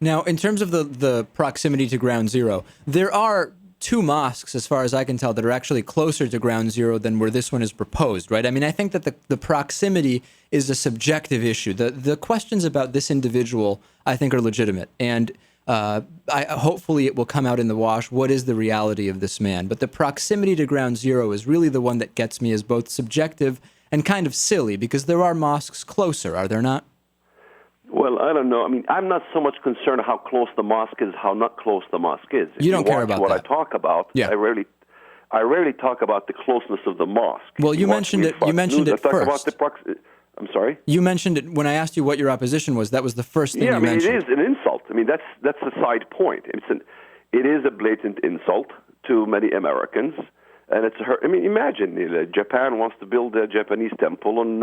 Now, in terms of the proximity to Ground Zero, there are two mosques, as far as I can tell, that are actually closer to Ground Zero than where this one is proposed, right? I mean, I think that the proximity is a subjective issue. The questions about this individual, I think, are legitimate. And hopefully it will come out in the wash. What is the reality of this man? But the proximity to Ground Zero is really the one that gets me as both subjective and kind of silly, because there are mosques closer, are there not? Well, I don't know. I mean, I'm not so much concerned how close the mosque is, how not close the mosque is. You don't care about what that. I talk about. Yeah. I rarely talk about the closeness of the mosque. Well, you mentioned it. You mentioned it first. I'm sorry? You mentioned it when I asked you what your opposition was. That was the first thing you mentioned. Yeah, I mean, it is an insult. I mean, that's a side point. It is a blatant insult to many Americans, and it's hurt. I mean, imagine Japan wants to build a Japanese temple on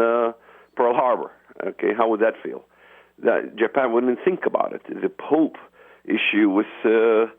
Pearl Harbor. Okay, how would that feel? That Japan wouldn't think about it. The Pope issue with the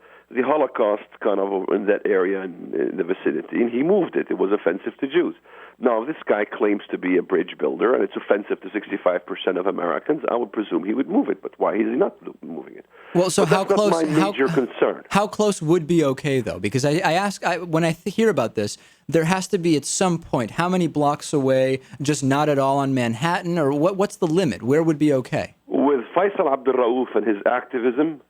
Holocaust kind of in that area in the vicinity, and he moved it. It was offensive to Jews. Now, this guy claims to be a bridge builder, and it's offensive to 65% of Americans. I would presume he would move it, but why is he not moving it? Well, so how close? That's my major concern. How close would be okay, though? Because when I hear about this, there has to be at some point, how many blocks away, just not at all on Manhattan, or what's the limit? Where would be okay? With Feisal Abdul Rauf and his activism,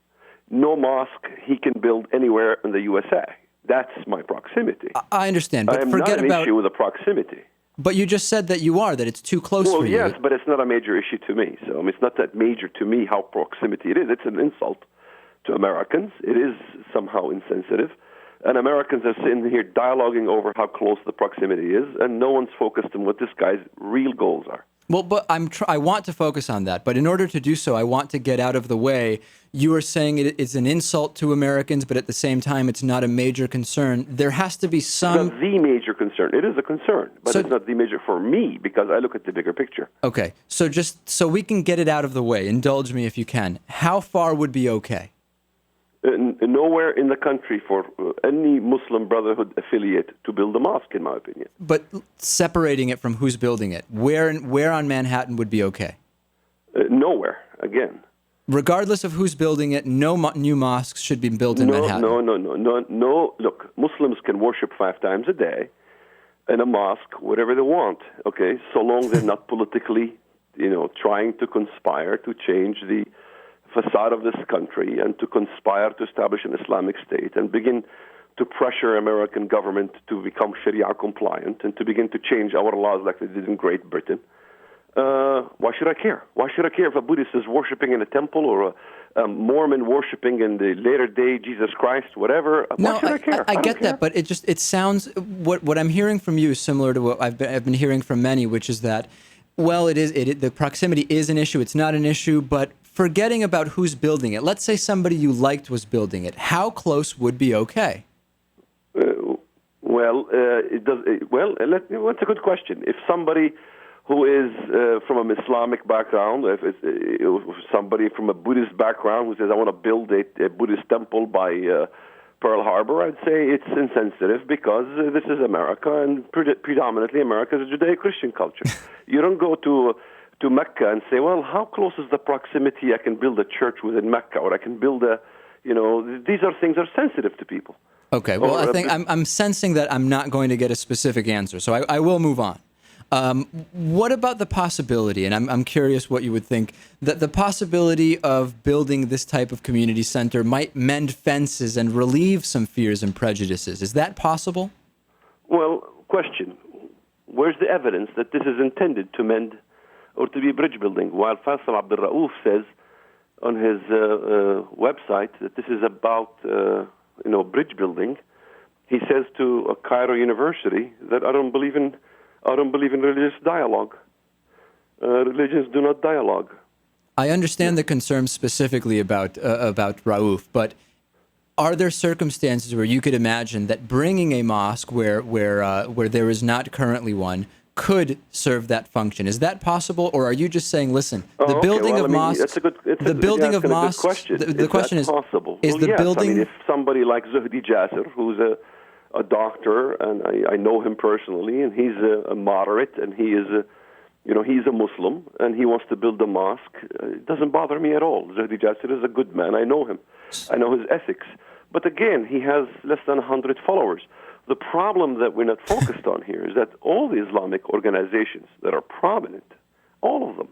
no mosque he can build anywhere in the USA. That's my proximity. I understand, but I am forget not about an issue with the proximity. But you just said that that it's too close for you. Well, yes, but it's not a major issue to me. So it's not that major to me how proximity it is. It's an insult to Americans. It is somehow insensitive. And Americans are sitting here dialoguing over how close the proximity is, and no one's focused on what this guy's real goals are. Well, but I want to focus on that. But in order to do so, I want to get out of the way. You are saying it's an insult to Americans, but at the same time, it's not a major concern. There has to be some... It's not the major concern. It is a concern, but it's not the major for me, because I look at the bigger picture. Okay, so just so we can get it out of the way, indulge me if you can. How far would be okay? Nowhere in the country for any Muslim Brotherhood affiliate to build a mosque, in my opinion. But separating it from who's building it, where on Manhattan would be okay? Nowhere, again. Regardless of who's building it, no new mosques should be built in Manhattan. No. Look, Muslims can worship 5 times a day in a mosque, whatever they want, okay, so long they're not politically, trying to conspire to change the facade of this country and to conspire to establish an Islamic state and begin to pressure American government to become Sharia compliant and to begin to change our laws like they did in Great Britain. Why should I care? Why should I care if a Buddhist is worshiping in a temple or a Mormon worshiping in the later day Jesus Christ, whatever? Why should I care? I get that, but it sounds what I'm hearing from you is similar to what I've been hearing from many, which is that, well, the proximity is an issue. It's not an issue, but forgetting about who's building it. Let's say somebody you liked was building it. How close would be okay? That's a good question. If somebody who is from an Islamic background, if somebody from a Buddhist background who says, I want to build a Buddhist temple by Pearl Harbor, I'd say it's insensitive because this is America, and predominantly America is a Judeo-Christian culture. You don't go to Mecca and say, well, how close is the proximity? I can build a church within Mecca, or I can build these are things that are sensitive to people. Okay, well, I think I'm sensing that I'm not going to get a specific answer, so I will move on. What about the possibility, and I'm curious what you would think, that the possibility of building this type of community center might mend fences and relieve some fears and prejudices? Is that possible? Well, question. Where's the evidence that this is intended to mend or to be bridge building? While Feisal Abdul Rauf says on his website that this is about bridge building, he says to Cairo University that I don't believe in religious dialogue. Religions do not dialogue. I understand the concerns specifically about Rauf, but are there circumstances where you could imagine that bringing a mosque where there is not currently one could serve that function? Is that possible, or are you just saying, listen, the building of mosques? The question is possible. building? If somebody like Zuhdi Jasser, who's a doctor, and I know him personally, and he's a moderate, and he is He's a Muslim and he wants to build a mosque. It doesn't bother me at all. Zahdi Jasser is a good man. I know him. I know his ethics. But again, he has less than 100 followers. The problem that we're not focused on here is that all the Islamic organizations that are prominent, all of them,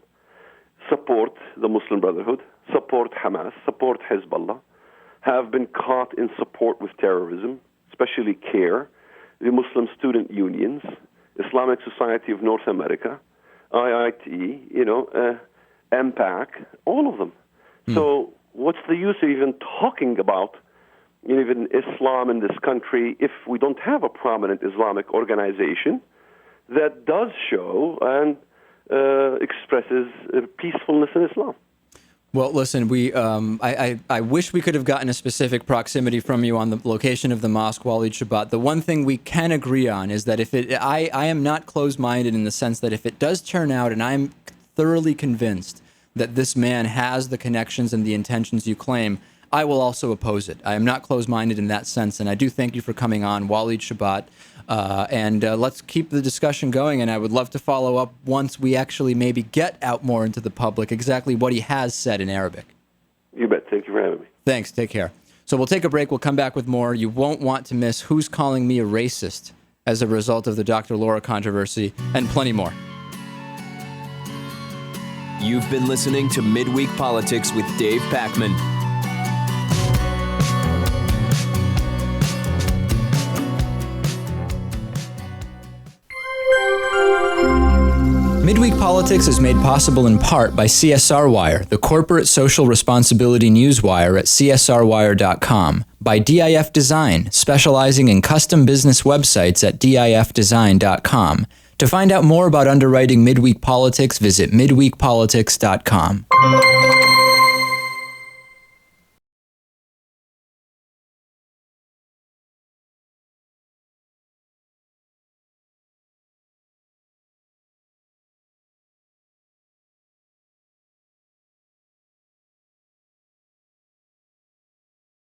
support the Muslim Brotherhood, support Hamas, support Hezbollah, have been caught in support with terrorism, especially CARE, the Muslim Student Unions, Islamic Society of North America, IIT, MPAC, all of them. So what's the use of even talking about even Islam in this country if we don't have a prominent Islamic organization that does show and expresses peacefulness in Islam? Well, listen, I wish we could have gotten a specific proximity from you on the location of the mosque, Walid Shoebat. The one thing we can agree on is that I am not closed-minded in the sense that if it does turn out, and I'm thoroughly convinced that this man has the connections and the intentions you claim, I will also oppose it. I am not closed-minded in that sense, and I do thank you for coming on, Walid Shoebat. And let's keep the discussion going, and I would love to follow up once we actually maybe get out more into the public exactly what he has said in Arabic. You bet. Thank you for having me. Thanks. Take care. So we'll take a break. We'll come back with more. You won't want to miss Who's Calling Me a Racist as a result of the Dr. Laura controversy, and plenty more. You've been listening to Midweek Politics with Dave Pakman. Midweek Politics is made possible in part by CSR Wire, the corporate social responsibility newswire at csrwire.com, by DIF Design, specializing in custom business websites at difdesign.com. To find out more about underwriting Midweek Politics, visit midweekpolitics.com.